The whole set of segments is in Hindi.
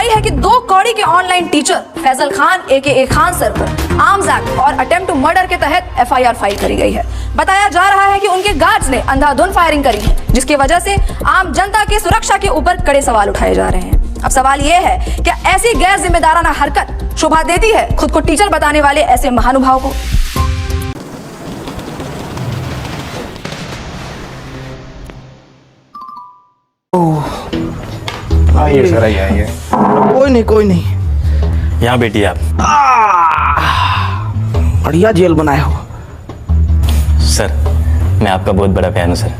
गई है कि 2 कौड़ी के online teacher Faisal Khan AKA Khan sir पर आर्म्स एक्ट और अटेम्प्ट टू मर्डर के तहत FIR फाइल करी गई है। बताया जा रहा है कि उनके गार्ड्स ने अंधाधुंध फायरिंग करी है, जिसकी वजह से आम जनता की सुरक्षा के ऊपर कड़े सवाल उठाए जा रहे हैं। अब सवाल यह है, क्या ऐसी गैर जिम्मेदाराना हरकत शोभा देती है खुद को टीचर बताने वाले ऐसे महानुभाव को? आइए सर, आइए। कोई नहीं। यहाँ बैठिए आप। बढ़िया जेल बनाए हो सर। मैं आपका बहुत बड़ा फैन हूँ सर।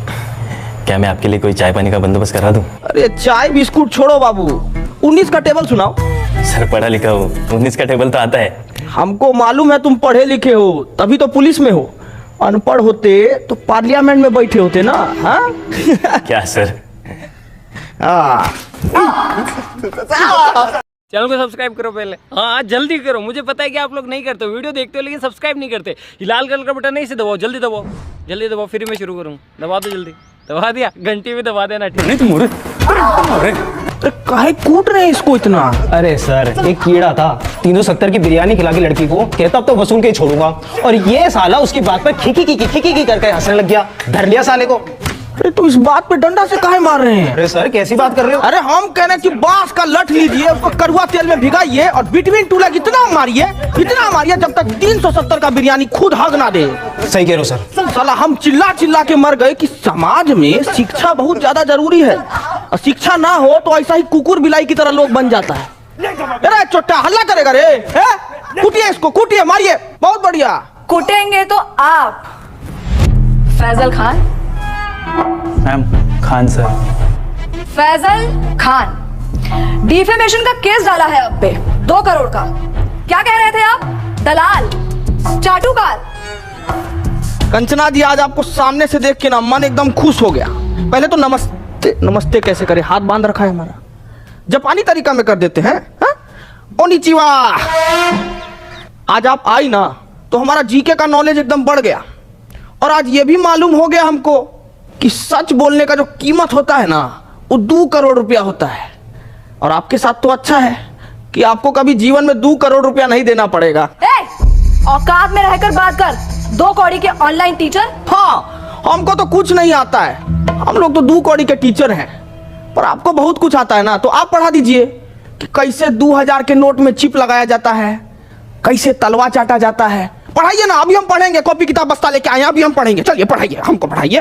क्या मैं आपके लिए कोई चाय पानी का बंदोबस्त करा दूँ? अरे चाय बिस्कुट छोड़ो बाबू, 19 का टेबल सुनाओ। सर पढ़ा लिखा हो, 19 का टेबल तो आता है। हमको मालूम है तुम पढ़े लिखे हो, तभी तो पुलिस में हो। अनपढ़ होते तो पार्लियामेंट में बैठे होते ना। हाँ क्या सर? चैनल को सब्सक्राइब करो पहले। हाँ जल्दी करो, मुझे पता है कि आप लोग नहीं करते हो, वीडियो देखते हो लेकिन सब्सक्राइब नहीं करते। ये लाल कलर का बटन नहीं से दबाओ, जल्दी दबाओ, जल्दी दबाओ, फिर मैं शुरू करूँ। दबा दो जल्दी, दबा दिया, घंटी भी दबा देना। ठीक नहीं तुम अरे काहे कूट रहे हैं इसको इतना? अरे सर, एक कीड़ा था 370 की बिरयानी खिला के लड़की को, कहता अब तो वसूल के ही छोड़ूंगा, और ये साला उसकी बात पर खिकी करके हंसने लग गया। धर लिया साले को। अरे तो इस बात पे डंडा से काहे मार रहे हैं? अरे सर कैसी बात कर रहे हो? अरे हम कह रहे हैं कि बांस का लठ लीजिए, उसको कड़वा तेल में भिगाइए और बिटवीन टू लेग इतना मारिए जब तक 370 का बिरयानी खुद हग ना दे। सही कह रहे हो सर। साला हम चिल्ला के मर गए कि समाज में शिक्षा बहुत ज्यादा जरूरी है, और शिक्षा ना हो तो ऐसा ही कुकुर बिलाई की तरह लोग बन जाता है। अरे छोटा हल्ला करेगा रे, कूटिए इसको, कूटिए, मारिए। बहुत बढ़िया। कूटेंगे तो आप Faisal Khan? Ma'am Khan sir. Faisal Khan defamation का केस डाला है आप पे 2 करोड़ का। क्या कह रहे थे आप? दलाल, चाटुकार। कंचना जी, आज आपको सामने से देख के ना मन एकदम खुश हो गया। पहले तो नमस्ते कैसे करे, हाथ बांध रखा है हमारा, जापानी तरीका में कर देते हैं। ओनिचिवा। आज आप आई ना तो हमारा जीके का नॉलेज एकदम बढ़ गया, और आज ये भी मालूम हो गया हमको कि सच बोलने का जो कीमत होता है ना, वो 2 करोड़ रुपया होता है। और आपके साथ तो अच्छा है कि आपको कभी जीवन में 2 करोड़ रुपया नहीं देना पड़ेगा। औकात में रहकर बात कर। 2 कौड़ी के ऑनलाइन टीचर? हाँ, हमको तो कुछ नहीं आता है, हम लोग तो 2 कौड़ी के टीचर हैं, पर आपको बहुत कुछ आता है ना, तो आप पढ़ा दीजिए कि कैसे 2000 के नोट में चिप लगाया जाता है, कैसे तलवा चाटा जाता है। पढ़ाइए ना, अभी हम पढ़ेंगे, कॉपी किताब बस्ता लेके आए, अभी हम पढ़ेंगे। चलिए पढ़ाइए, हमको पढ़ाइए।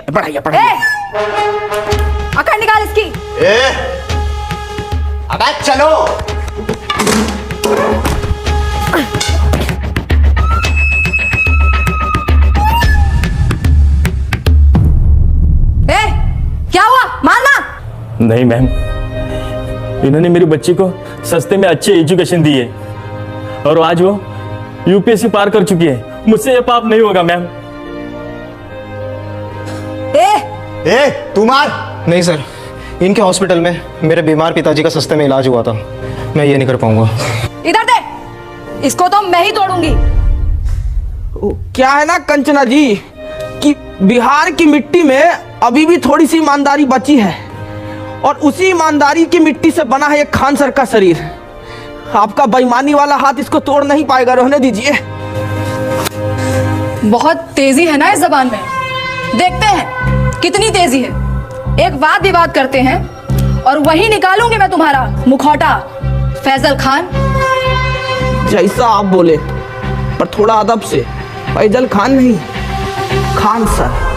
अकड़ निकाल इसकी। अबे चलो। क्या हुआ? मारना? नहीं मैम, इन्होंने मेरी बच्ची को सस्ते में अच्छी एजुकेशन दी है, और आज वो UPSC पार कर चुकी है। मुझसे ये पाप नहीं होगा मैम। तू मार। नहीं सर, इनके हॉस्पिटल में मेरे बीमार पिताजी का सस्ते में इलाज हुआ था, मैं ये नहीं कर पाऊंगा। इधर दे, इसको तो मैं ही तोड़ूंगी। क्या है ना कंचना जी कि बिहार की मिट्टी में अभी भी थोड़ी सी ईमानदारी बची है, और उसी ईमानदारी की मिट्टी से बना है एक खान सर का शरीर। आपका बेईमानी वाला हाथ इसको तोड़ नहीं पाएगा, रहने दीजिए। बहुत तेजी है ना इस जबान में, देखते हैं कितनी तेजी है। एक वाद विवाद करते हैं और वही निकालूंगी मैं तुम्हारा मुखौटा। फैजल खान, जैसा आप बोले, पर थोड़ा अदब से। फैजल खान नहीं, खान सर।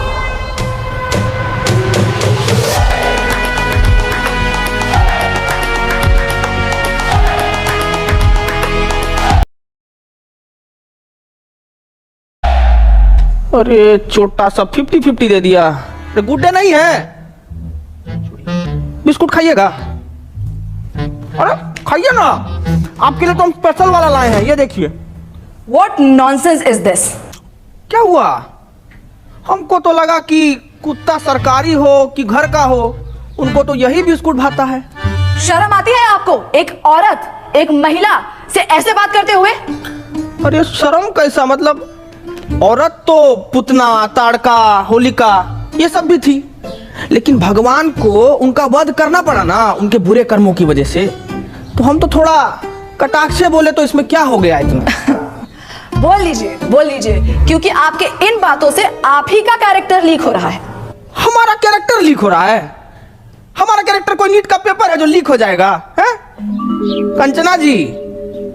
अरे छोटा सा 50-50 दे दिया। अरे गुड्डे नहीं है, बिस्कुट खाइएगा? अरे खाइए ना, आपके लिए तो हम स्पेशल वाला लाए हैं, ये देखिए। What nonsense is this? क्या हुआ? हमको तो लगा कि कुत्ता सरकारी हो कि घर का हो, उनको तो यही बिस्कुट भाता है। शर्म आती है आपको? एक औरत, एक महिला से ऐसे बात करते हुए? अरे शर्म कैसा, मतलब औरत तो पुतना, ताड़का, होलिका ये सब भी थी, लेकिन भगवान को उनका वध करना पड़ा ना, उनके बुरे कर्मों की वजह से। तो हम तो थोड़ा कटाक्ष से बोले तो इसमें क्या हो गया इतना? बोल लीजिए, क्योंकि आपके इन बातों से आप ही का कैरेक्टर लीक हो रहा है। हमारा कैरेक्टर लीक हो रहा है? हमारा कैरेक्टर कोई नीट का पेपर है जो लीक हो जाएगा? है कंचना जी,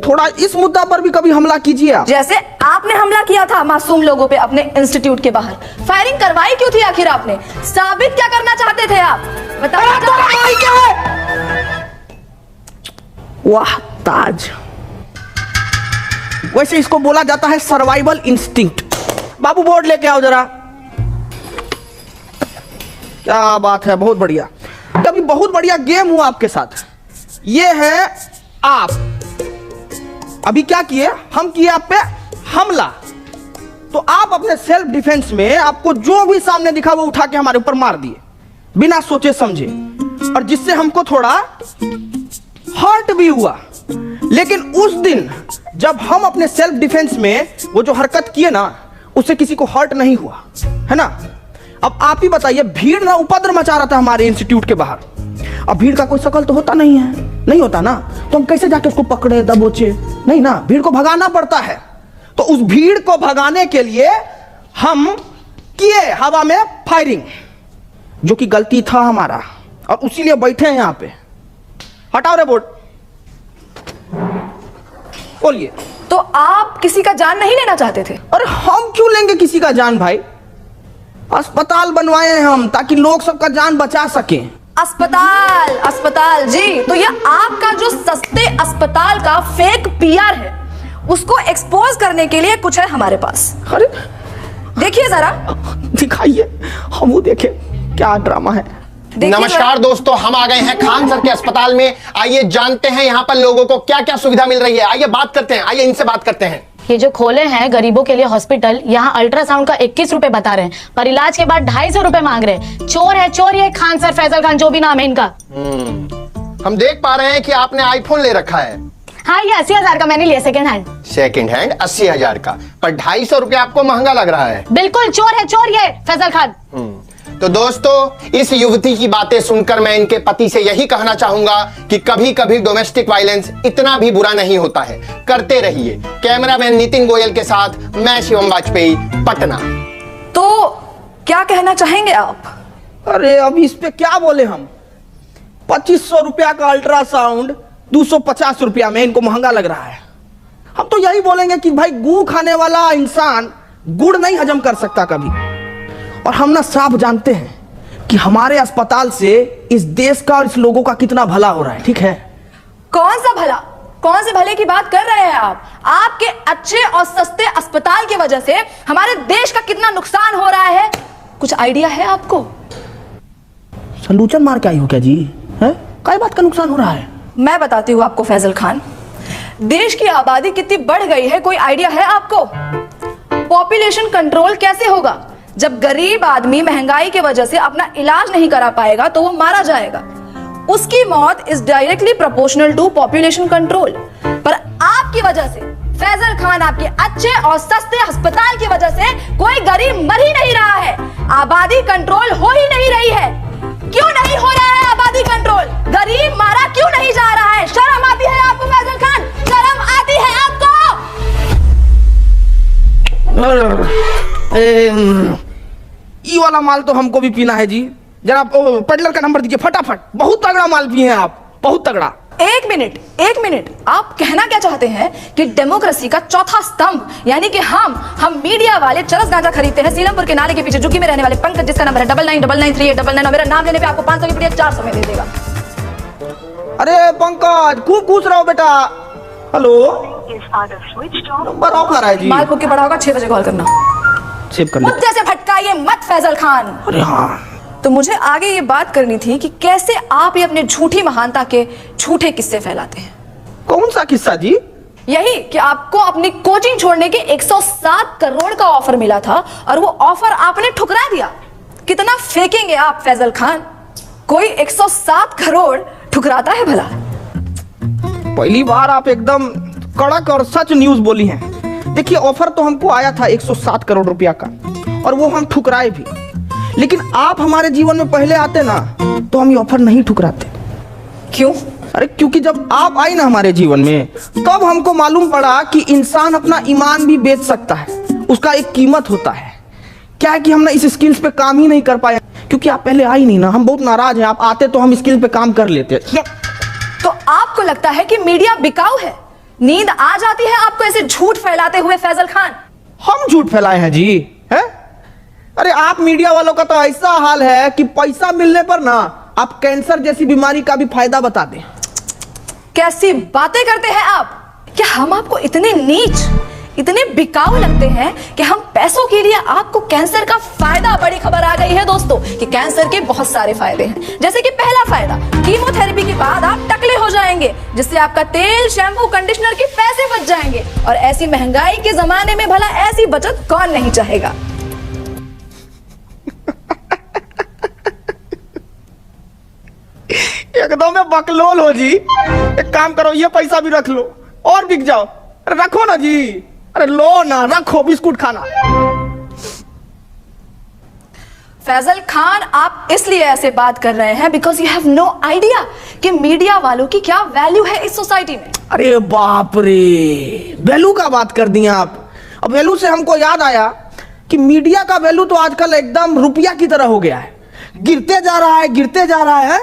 थोड़ा इस मुद्दा पर भी कभी हमला कीजिए आप। जैसे आपने हमला किया था मासूम लोगों पे अपने इंस्टीट्यूट के बाहर, फायरिंग करवाई क्यों थी आखिर आपने? साबित क्या करना चाहते थे आप? बताइए। वाह ताज, वैसे इसको बोला जाता है सर्वाइवल इंस्टिंक्ट। बाबू बोर्ड लेके आओ जरा। क्या बात है, बहुत बढ़िया। तभी बहुत बढ़िया गेम हुआ आपके साथ। ये है आप अभी क्या किए, हम किए आप पे हमला, तो आप अपने सेल्फ डिफेंस में आपको जो भी सामने दिखा वो उठा के हमारे ऊपर मार दिए बिना सोचे समझे, और जिससे हमको थोड़ा हर्ट भी हुआ। लेकिन उस दिन जब हम अपने सेल्फ डिफेंस में वो जो हरकत किए ना, उससे किसी को हर्ट नहीं हुआ, है ना? अब आप ही बताइए, भीड़ ना उपद्रव मचा रहा था हमारे इंस्टीट्यूट के बाहर। अब भीड़ का कोई शकल तो होता नहीं है, नहीं होता ना, तो हम कैसे जाके उसको पकड़े दबोचे? नहीं ना, भीड़ को भगाना पड़ता है। तो उस भीड़ को भगाने के लिए हम किए हवा में फायरिंग, जो कि गलती था हमारा, और उसीलिए बैठे हैं यहां पे। हटाओ रे बोर्ड, बोलिए। तो आप किसी का जान नहीं लेना चाहते थे? अरे हम क्यों लेंगे किसी का जान भाई? अस्पताल बनवाए हैं हम ताकि लोग सबका जान बचा सके। अस्पताल जी, तो ये आपका जो सस्ते अस्पताल का फेक पीआर है, उसको एक्सपोज करने के लिए कुछ है हमारे पास। अरे देखिए जरा, दिखाइए, हम वो देखें क्या ड्रामा है। नमस्कार दोस्तों, हम आ गए हैं खान सर के अस्पताल में। आइए जानते हैं यहाँ पर लोगों को क्या क्या सुविधा मिल रही है। आइए बात करते हैं, आइए इनसे बात करते हैं। ये जो खोले हैं गरीबों के लिए हॉस्पिटल, यहाँ अल्ट्रासाउंड का 21 रुपए बता रहे हैं, पर इलाज के बाद 250 रुपए मांग रहे हैं। चोर है खान सर, फैजल खान, जो भी नाम है इनका। हम देख पा रहे हैं कि आपने आईफोन ले रखा है। हाँ, ये 80,000 का मैंने लिया सेकंड हैंड। सेकंड हैंड 80,000 का, पर 250 रुपए आपको महंगा लग रहा है। बिल्कुल चोर ये फैजल खान। तो दोस्तों, इस युवती की बातें सुनकर मैं इनके पति से यही कहना चाहूंगा कि कभी कभी डोमेस्टिक वायलेंस इतना भी बुरा नहीं होता है। करते रहिए। कैमरामैन नितिन गोयल के साथ मैं शिवम वाजपेयी, पटना। तो क्या कहना चाहेंगे आप? अरे अब इस पे क्या बोले हम? 2500 रुपया का अल्ट्रासाउंड 250 रुपया में इनको महंगा लग रहा है। हम तो यही बोलेंगे कि भाई, गू खाने वाला इंसान गुड़ नहीं हजम कर सकता कभी। और हम ना साफ जानते हैं कि हमारे अस्पताल से इस देश का और इस लोगों का कितना भला हो रहा है, ठीक है? कौन सा भला? कौन से भले की बात कर रहे हैं आप? आपके अच्छे और सस्ते अस्पताल की वजह से हमारे देश का कितना नुकसान हो रहा है, कुछ आइडिया है आपको? सलूचन मार के आई हो क्या जी? है काय बात का नुकसान हो रहा है? मैं बताती हूँ आपको फैजल खान, देश की आबादी कितनी बढ़ गई है, कोई आइडिया है आपको? पॉपुलेशन कंट्रोल कैसे होगा जब गरीब आदमी महंगाई की वजह से अपना इलाज नहीं करा पाएगा तो वो मारा जाएगा। उसकी मौत is directly proportional to population control. पर आपकी वजह से, फैजल खान, आपके अच्छे और सस्ते अस्पताल की वजह से कोई गरीब मर ही नहीं रहा है, आबादी कंट्रोल हो ही नहीं रही है। क्यों नहीं हो रहा है आबादी कंट्रोल? गरीब मारा क्यों नहीं जा रहा है? शर्म आती है आपको फैजल खान? शर्म आती है आपको? ये वाला माल तो हमको भी पीना है जी। जरा पेडलर का नंबर दीजिए फटाफट। बहुत तगड़ा माल पिए हैं आप, बहुत तगड़ा। एक मिनट, आप कहना क्या चाहते हैं कि डेमोक्रेसी का चौथा स्तंभ यानी कि हम मीडिया वाले चरस गांजा खरीदते हैं सीलमपुर के नाले के पीछे, झुग्गी में रहने वाले पंकज, जिसका नंबर है 99993899, और मेरा नाम लेने पे आपको 500 की पुड़िया 400 में दे देगा। अरे पंकज, खूब खुश रहो बेटा। हेलो, नंबर ऑफ आ रहा है जी। माल के पड़ा होगा, 6 बजे कॉल करना। सेव कर लेते। मुद्दे से भटकाइए मत फैजल खान। अरे हाँ, तो मुझे आगे ये बात करनी थी कि कैसे आप ये अपने झूठी महानता के झूठे किस्से फैलाते हैं। कौन सा किस्सा जी? यही कि आपको अपनी कोचिंग छोड़ने के 107 करोड़ का ऑफर मिला था और वो ऑफर आपने ठुकरा दिया। कितना फेंकेंगे आप फैजल खान? कोई 107 करोड़ ठुकराता है भला? पहली बार आप एकदम कड़क और सच न्यूज बोली हैं। देखिए, ऑफर तो हमको आया था 107 करोड़ रुपया का, और वो हम ठुकराए भी। लेकिन आप हमारे जीवन में पहले आते ना, तो हम ये ऑफर नहीं ठुकराते। क्यों? अरे क्योंकि जब आप आई ना हमारे जीवन में, तब हमको मालूम पड़ा कि इंसान अपना ईमान भी बेच सकता है, उसका एक कीमत होता है। क्या है कि हम ना इस स्किल्स पे काम ही नहीं कर पाए, क्योंकि आप पहले आई नहीं ना। हम बहुत नाराज हैं, आप आते तो हम स्किल पे काम कर लेते। तो आपको लगता है कि मीडिया बिकाऊ है? नींद आ जाती है आपको ऐसे झूठ फैलाते हुए फैजल खान? हम झूठ फैलाए हैं जी, है? अरे आप मीडिया वालों का तो ऐसा हाल है कि पैसा मिलने पर ना आप कैंसर जैसी बीमारी का भी फायदा बता दें। कैसी बातें करते हैं आप? क्या हम आपको इतने नीच, इतने बिकाऊ लगते हैं कि हम पैसों के लिए आपको कैंसर का फायदा? बड़ी खबर आ गई है दोस्तों कि कैंसर के बहुत सारे फायदे हैं। जैसे कि पहला फायदा, कीमोथेरेपी के बाद आप टकले हो जाएंगे, जिससे आपका तेल, शैम्पू, कंडीशनर के पैसे बच जाएंगे। और ऐसी महंगाई के जमाने में भला ऐसी बचत कौन नहीं चाहेगा? एकदम में बकलोल हो जी। एक काम करो, ये पैसा भी रख लो और बिक जाओ। अरे रखो ना जी, अरे लो ना, रखो बिस्कुट खाना। फैजल खान, आप इसलिए ऐसे बात कर रहे हैं because you have no idea कि मीडिया वालों की क्या वैल्यू है इस सोसाइटी में। अरे बाप रे, वैल्यू का बात कर दिए आप। अब वैल्यू से हमको याद आया कि मीडिया का वैल्यू तो आजकल एकदम रुपया की तरह हो गया है, गिरते जा रहा है, गिरते जा रहा है।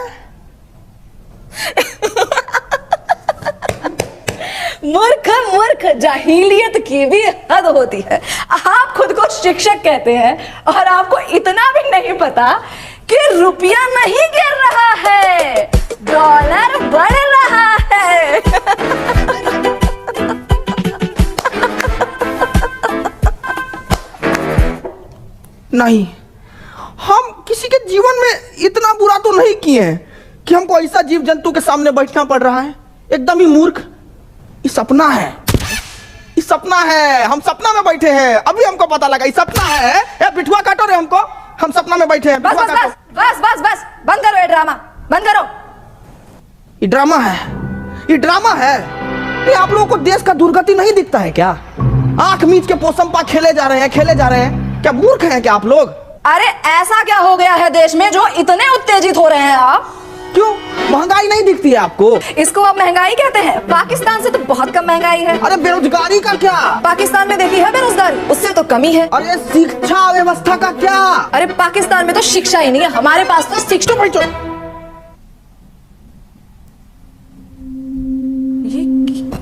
मूर्ख मूर्ख, जाहिलियत की भी हद होती है। आप खुद को शिक्षक कहते हैं और आपको इतना भी नहीं पता कि रुपया नहीं गिर रहा है, डॉलर बढ़ रहा है। नहीं, हम किसी के जीवन में इतना बुरा तो नहीं किए हैं कि हमको ऐसा जीव जंतु के सामने बैठना पड़ रहा है। एकदम ही मूर्ख। ये सपना है, ये सपना है। हम सपना में बैठे हैं, अभी हमको पता लगा ये सपना है। ए पिठुआ काटो रे हमको, हम सपना में बैठे हैं। बस बस बस बस बस बस, बंद करो ये ड्रामा, बंद करो। ये ड्रामा है, ये ड्रामा है। ये आप लोगों को देश का दुर्गति नहीं दिखता है क्या? आंख मीच के पोसंपा खेले जा रहे हैं, खेले जा रहे हैं। क्या मूर्ख हैं क्या आप लोग? अरे ऐसा क्या हो गया है देश में जो इतने उत्तेजित हो रहे हैं आप? क्यों, महंगाई नहीं दिखती है आपको? इसको आप महंगाई कहते हैं? पाकिस्तान से तो बहुत कम महंगाई है। अरे बेरोजगारी का क्या? पाकिस्तान में देखी है बेरोजगारी, उससे तो कमी है। अरे शिक्षा व्यवस्था का क्या? अरे पाकिस्तान में तो शिक्षा ही नहीं है, हमारे पास तो शिक्षा। ये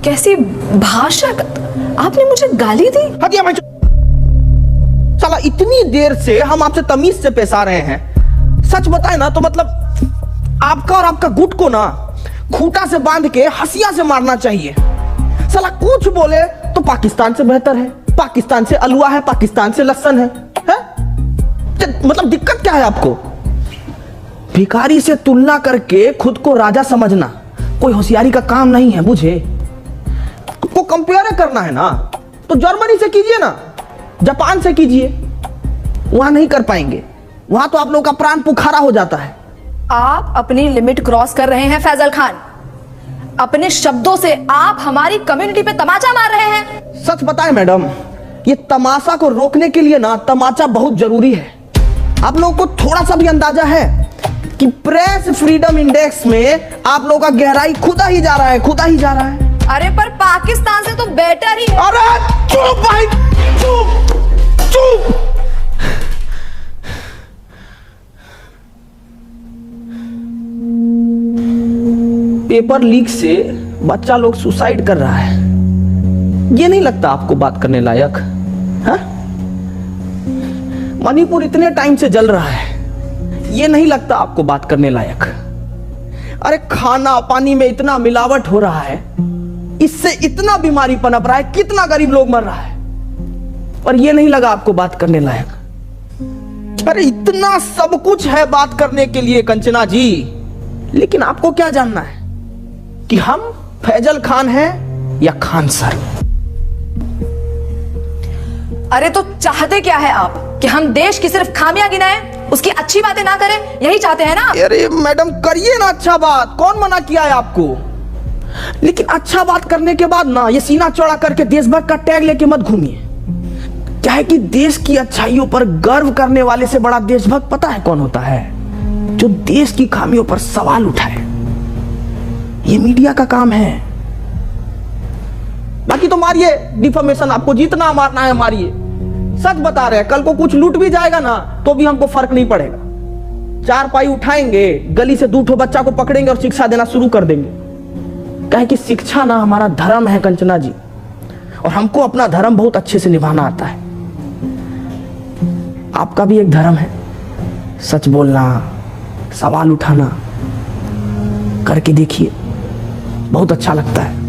कैसी भाषा? आपने मुझे गाली दी? हटिया भाई। साला इतनी देर से हम आपसे तमीज से पेश आ रहे हैं। सच बताए ना तो मतलब आपका और आपका गुट को ना खूंटा से बांध के हंसिया से मारना चाहिए। साला कुछ बोले तो पाकिस्तान से बेहतर है, पाकिस्तान से अलुआ है, पाकिस्तान से लहसन है? मतलब दिक्कत क्या है आपको? भिखारी से तुलना करके खुद को राजा समझना कोई होशियारी का काम नहीं है। बुझे को कंपेयर करना है ना तो जर्मनी से कीजिए ना, जापान से कीजिए। वहां नहीं कर पाएंगे, वहां तो आप लोगों का प्राण पुखारा हो जाता है। आप अपनी लिमिट क्रॉस कर रहे हैं फैजल खान। अपने शब्दों से आप हमारी कम्युनिटी पे तमाचा मार रहे हैं। सच बताएं मैडम, ये तमाशा को रोकने के लिए ना तमाचा बहुत जरूरी है। आप लोगों को थोड़ा सा भी अंदाजा है कि प्रेस फ्रीडम इंडेक्स में आप लोगों का गहराई खुदा ही जा रहा है, खुदा ही जा रहा है। अरे पर पाकिस्तान से तो बेटर ही है। अरे चुप भाई, चुप चुप। पेपर लीक से बच्चा लोग सुसाइड कर रहा है, ये नहीं लगता आपको बात करने लायक? हाँ? मणिपुर इतने टाइम से जल रहा है, ये नहीं लगता आपको बात करने लायक? अरे खाना पानी में इतना मिलावट हो रहा है, इससे इतना बीमारी पनप रहा है, कितना गरीब लोग मर रहा है, पर ये नहीं लगा आपको बात करने लायक? अरे इतना सब कुछ है बात करने के लिए कंचना जी, लेकिन आपको क्या जानना है कि हम फैजल खान हैं या खान सर? अरे तो चाहते क्या है आप? कि हम देश की सिर्फ खामियां गिनाएं, उसकी अच्छी बातें ना करें? यही चाहते हैं ना? अरे मैडम करिए ना अच्छा बात, कौन मना किया है आपको? लेकिन अच्छा बात करने के बाद ना ये सीना चौड़ा करके देशभक्त का टैग लेके मत घूमिए। क्या है कि देश की अच्छाइयों पर गर्व करने वाले से बड़ा देशभक्त पता है कौन होता है? जो देश की खामियों पर सवाल उठाए। ये मीडिया का काम है। बाकी तो मारिए डिफॉर्मेशन, आपको जितना मारना है मारिए। सच बता रहे हैं, कल को कुछ लूट भी जाएगा ना तो भी हमको फर्क नहीं पड़ेगा। 4 पाई उठाएंगे, गली से 2 ठो बच्चा को पकड़ेंगे और शिक्षा देना शुरू कर देंगे। कहे कि शिक्षा ना हमारा धर्म है कंचना जी, और हमको अपना धर्म बहुत अच्छे से निभाना आता है। आपका भी एक धर्म है, सच बोलना, सवाल उठाना। करके देखिए, बहुत अच्छा लगता है।